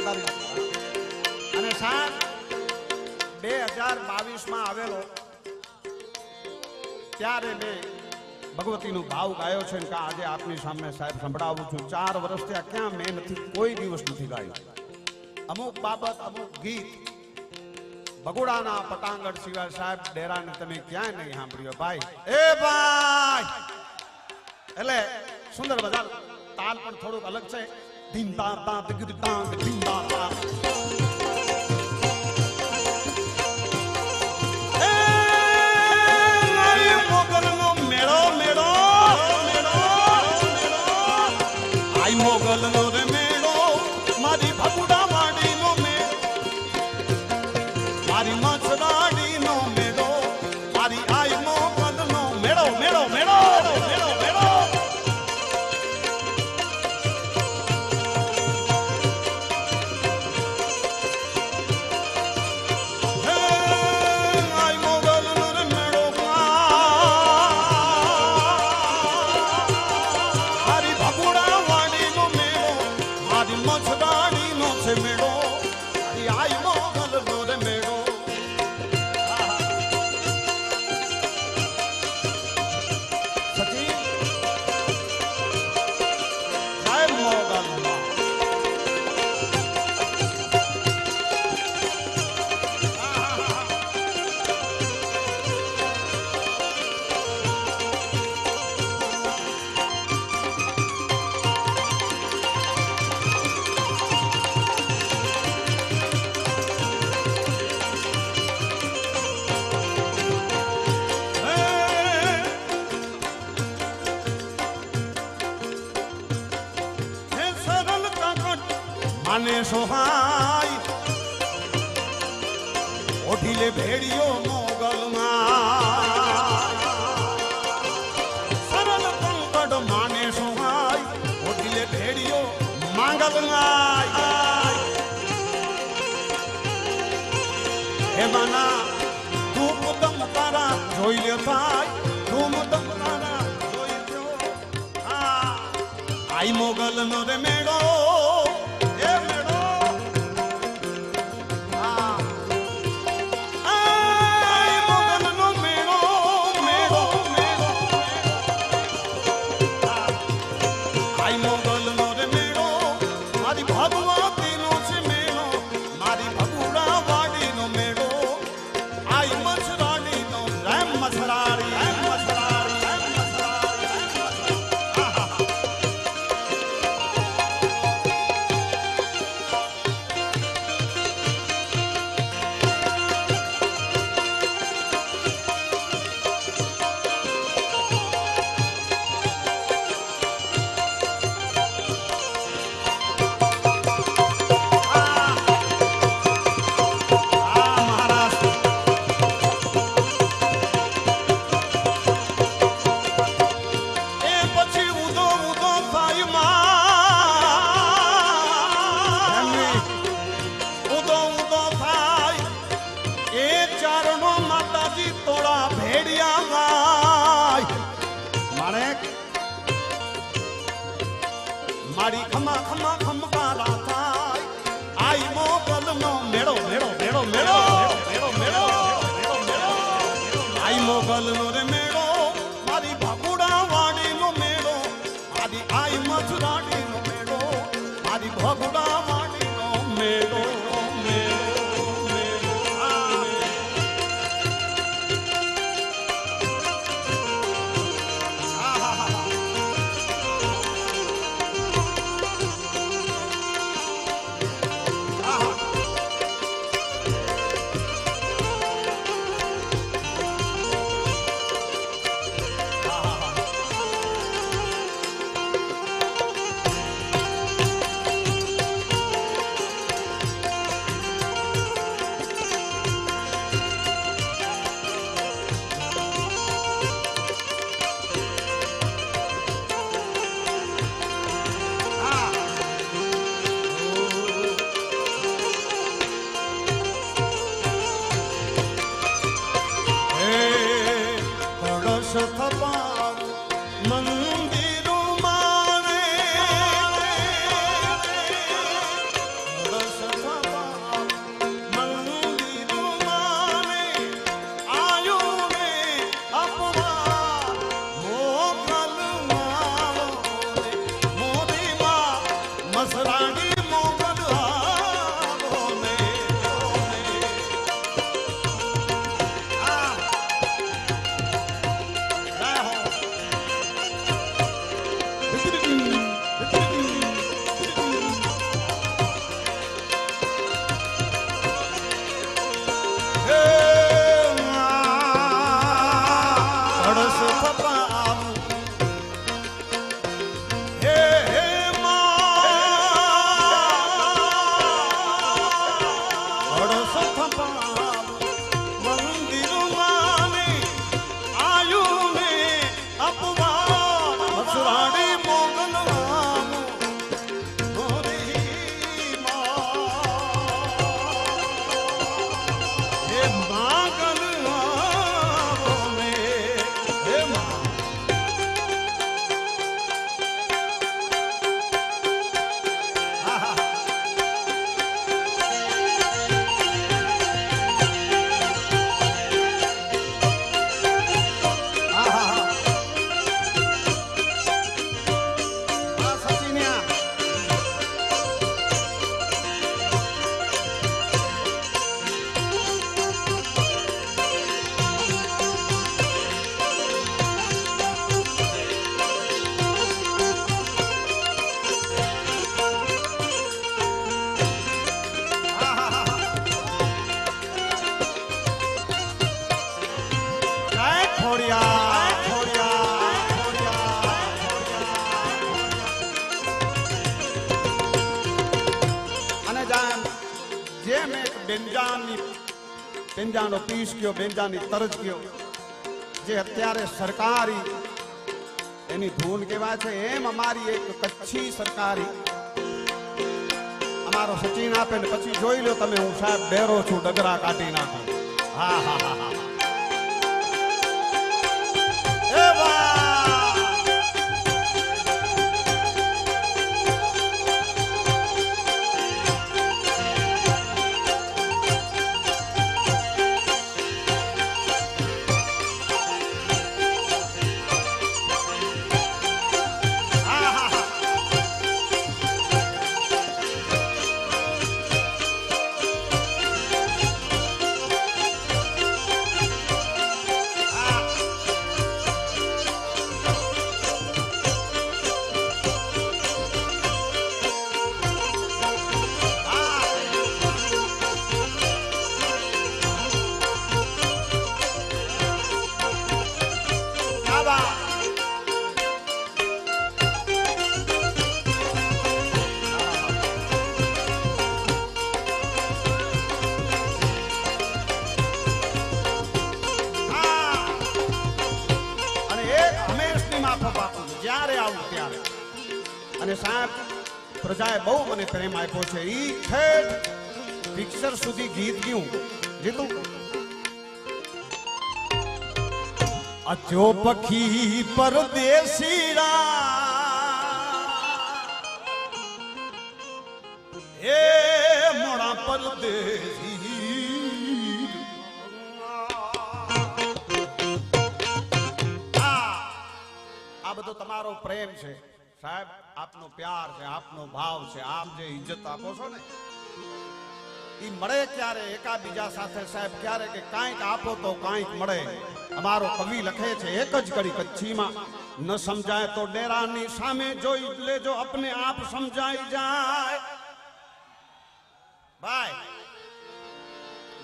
અને સાહેબ 2022 માં આવેલો ત્યારે મેં ભગવતીનો ભાવ ગાયો છે કે આજે આપની સામે સાહેબ સંભળાવું છું. 4 વર્ષથી આ ક્યાં મેં નથી કોઈ દિવસ નથી ગાયું. અમુક બાબત અમુક ગીત બગોડાના પટાંગણ સિવાય સાહેબ ડેરાને તમે ક્યાંય નહીં સાંભળ્યો ભાઈ. એ ભાઈ એટલે સુંદર બધા તાલ પણ થોડુંક અલગ છે. ધીમ તા તા દિગ તા ધીમ તા તા મોગલનો રે મેળો મારી ભગુડા વાડીનો મેળો મારી મચરાડીનો મેળો મારી આઈ મોગલનો મેળો મેળો મેળો મેળો મેળો માને સોહાય ઓઢીલે ભેડિયો મોગલમાં સરળ કંકડ માને સોહાય ઓઢીલે ભેડિયો માંગલમાં હે માના ધૂપ દમ તારા જોઈ લે થાય ધૂમ દમ તારા જોઈ લો આઈ મોગલનો રે મેળો મારી ખમા ખમા ખમકારા થાય આઈ મોગલનો મેળો મેળો મેળો મેળો મેળો મેળો આઈ મોગલનો રે મેળો મારી ભગુડા વાડીનો મેળો મારી આઈ મથરાડીનો મેળો મારી ભગુડા વાડીનો મેળો જાય જેમ એક બેંજાનો પીસ કયો, બેંજાની તરજ કયો, જે અત્યારે સરકારી એની ધૂન કહેવાય છે, એમ અમારી એક કચ્છી સરકારી અમારો સચિન આપે ને પછી જોઈ લો તમે, હું સાહેબ ડેરો છું, ડગરા કાઢી નાખું. હા હા હા હા એ વાહ અને સાહેબ પ્રજાએ બહુ મને પ્રેમ આપ્યો છે. ઈ ઠેઠ પિક્ચર સુધી ગીત ગયું જીતું. અચો પખી પરદેશીડા એ મોડા પરદેશી આ બધો તમારો પ્રેમ છે સાહેબ, આપનો પ્યાર છે, આપનો ભાવ છે, આપ જે ઇજ્જત આપો છો ને ઈ મળે ક્યારે એકાબીજા સાથે સાહેબ, ક્યારે કે કાંઈક આપો તો કાંઈક મળે. અમારો કવિ લખે છે એક જ કડી કચ્છીમાં, ન સમજાય તો ડેરાની સામે જોઈ લેજો, અપને આપ સમજાઈ જાય. ભાઈ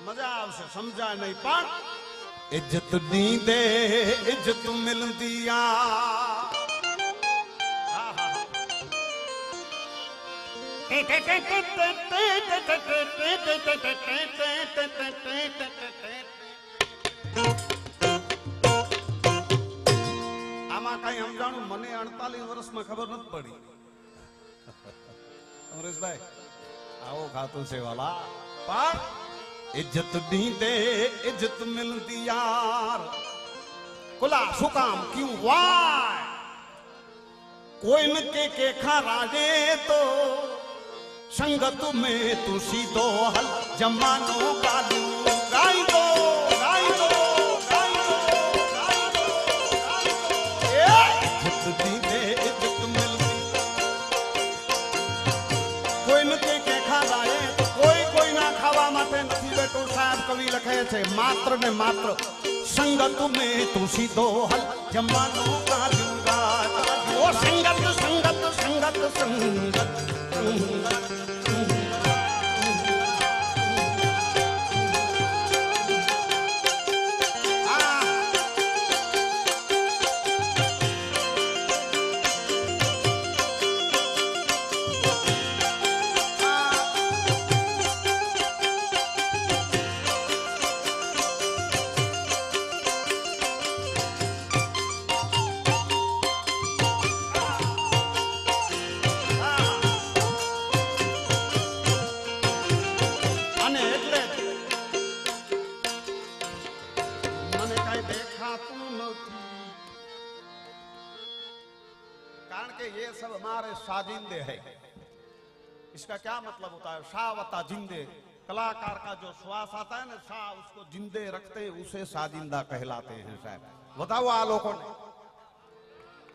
મજા આવશે, સમજાય નહીં પણ ઇજ્જત દી દે ઇજ્જત મિલતી આ. આમાં કઈ સમજાણું મને 48 વર્ષમાં ખબર નથી પડી. અમરેશભાઈ આવો ખાતું છે વાલા, પણ ઇજ્જત દી દે ઇજ્જત મિલતી યાર. કુલા શું કામ ક્યું વાય કોઈ ન કે ખરાડે તો સંગત में तू सीधो हल जमानो गालू गाई दो गाई दो गाई दो गाई दो इज्जत दी दे इज्जत मिलती કોઈ ન કે ખાવાય કોઈ ના ખાવા માટે નથી બેઠો. સાહેબ કવિ લખે છે માત્ર ને માત્ર સંગત में तू सीधो हल जमानो गालू गालू ઓ સંગત સંગત સંગત સંગત ये सब हमारे साजिंदे है. इसका क्या मतलब होता है? शावता जिंदे, कलाकार का जो श्वास आता है ना शाह, उसको जिंदे रखते हैं, उसे साजिंदा कहलाते हैं. साहब बताओ आ लोगों ने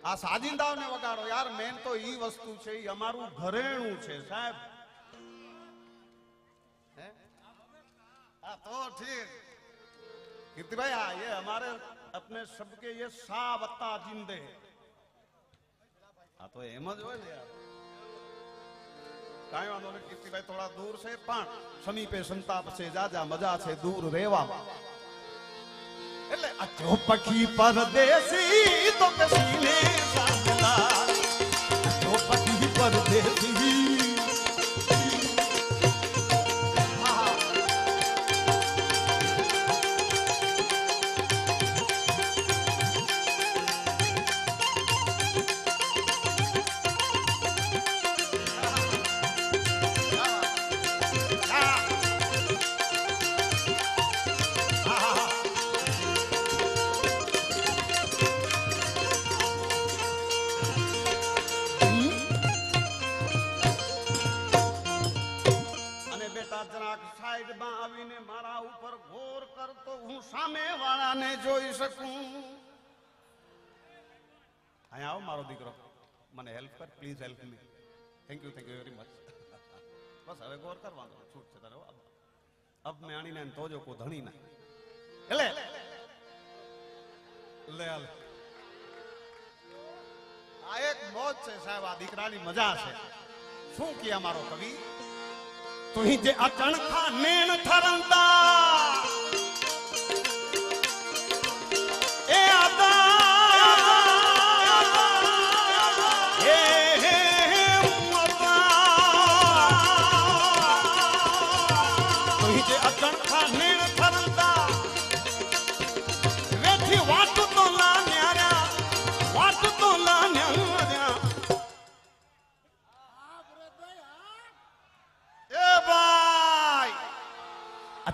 आ साजिंदाओं ने वगाड़ो यार. मेन तो ई वस्तु છે ઈ અમારું ઘરેણું છે સાહેબ. हाँ तो ठीक कीर्ति भाई, ये हमारे अपने सबके ये शावता जिंदे. हाँ तो एम ज હોય ને યાર, કાંઈ વાંધો નહીં. કીર્તિભાઈ થોડા દૂર છે પણ સમીપે સંતાપ છે, જાજા મજા છે દૂર રહેવામાં. એટલે આ જો પખી પરદેશી તો કસીને સાંભળા, જો પખી પરદેશી સાઈડમાં આવીને મારા ઉપર ગોર કરતો હું સામે વાળાને જોઈ શકું. અહીંયા આવો મારો દીકરો, મને હેલ્પ કર please, help me. Thank you very much. બસ હવે ગોર કરવાનો છૂટ છે તારે. અબ મેં આણીને તો જો કો ધણી ના એટલે લે હાલ. આ એક મોજ છે સાહેબ, આ દીકરાની મજા છે. શું કે અમારો કવિ, તુહી જે અચણખા નેણ થરંતા એ આદા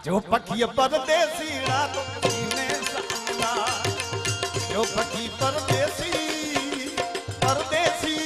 जो पखी परदेसी रात सीने साला, जो पखी परदेसी परदेसी.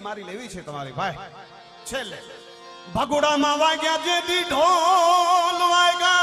મારી લેવી છે તમારી ભાઈ. છેલ્લે ભગોડામાં વાગ્યા જેથી ઢોલ વાગ્યા.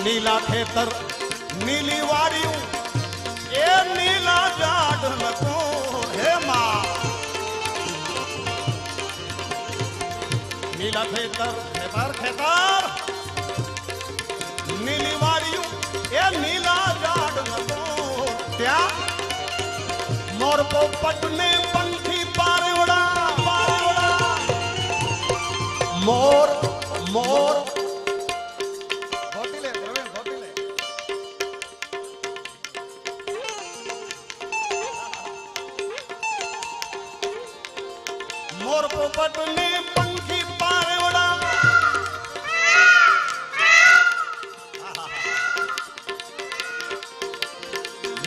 નીલા ખેતર નીલી વાડિયું એ નીલા ઝાડ લખો હે માં. નીલા ખેતર ખેતર ખેતર નીલી વાડિયું એ નીલા ઝાડ લખો. ત્યાં મોર પોપટ ને પંખી પારેવડા મોર મોર मोर पोपट ने पंखी पारेवड़ा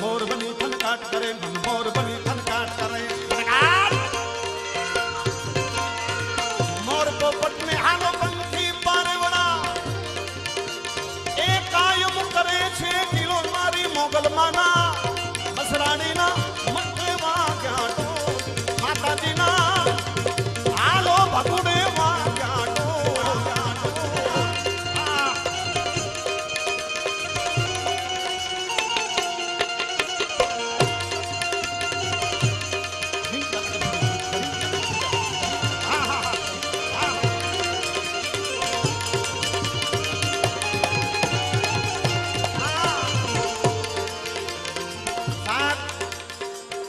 मोर बनी खनकाट करे, मोर बनी खनकाट करे. मोर पोपट ने हालो पंखी पारेवड़ा ए कायम करे छे किलो मारी मोगल माना मसराणी ना मथे वाग्या माताजी ना ભગુડે વાગ્યા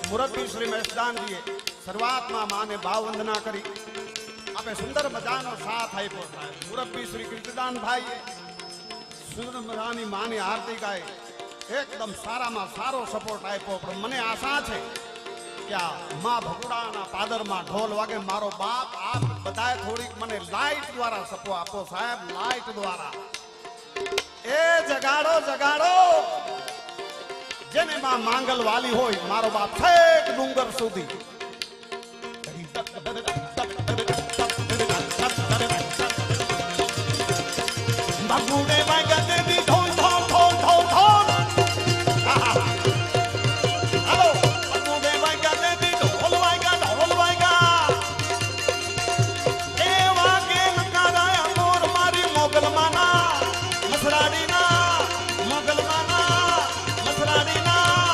મુરબ્બી શ્રી મહેશદાનજીએ શરૂઆતમાં માને ભાવ વંદના કરી. આપે સુંદર મજાનો સાથ આપ્યો. મુરબ્બી શ્રી કીર્તિદાનભાઈએ સુંદર મજાની માની આરતી ગાય. એકદમ સારામાં સારો સપોર્ટ આપ્યો, પણ મને આશા છે કે આ માં ભગુડાના પાદરમાં ઢોલ વાગે મારો બાપ આપ બધાએ થોડીક મને લાઈટ દ્વારા સપો આપો સાહેબ, લાઈટ દ્વારા. એ જગાડો જગાડો જેને માં માંગલ વાલી હોય મારો બાપ છેક ડુંગર સુધી. ભગુડે વાગ્યા દેવી ઢોલ ઢોલ ઢોલ ઢોલ ઢોલ. હાલો ભગુડે વાગ્યા દેવી ઢોલ વાગ્યા ઢોલ વાગ્યા. એ વાગે નકારાયા મોર મારી મોગલમાના મસરાડીના, મોગલમાના મસરાડીના.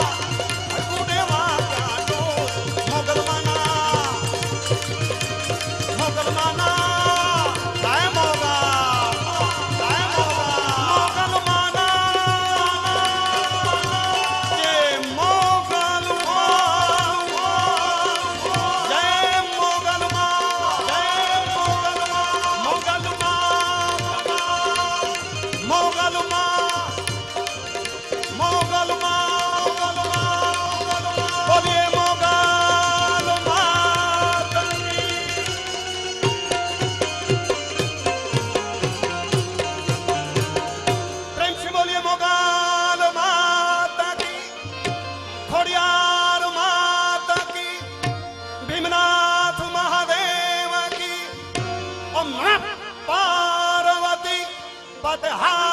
ભગુડે વાગ્યા ઢોલ મોગલમાના, મોગલમાના. લાય મોગા પાર્વતી પદહા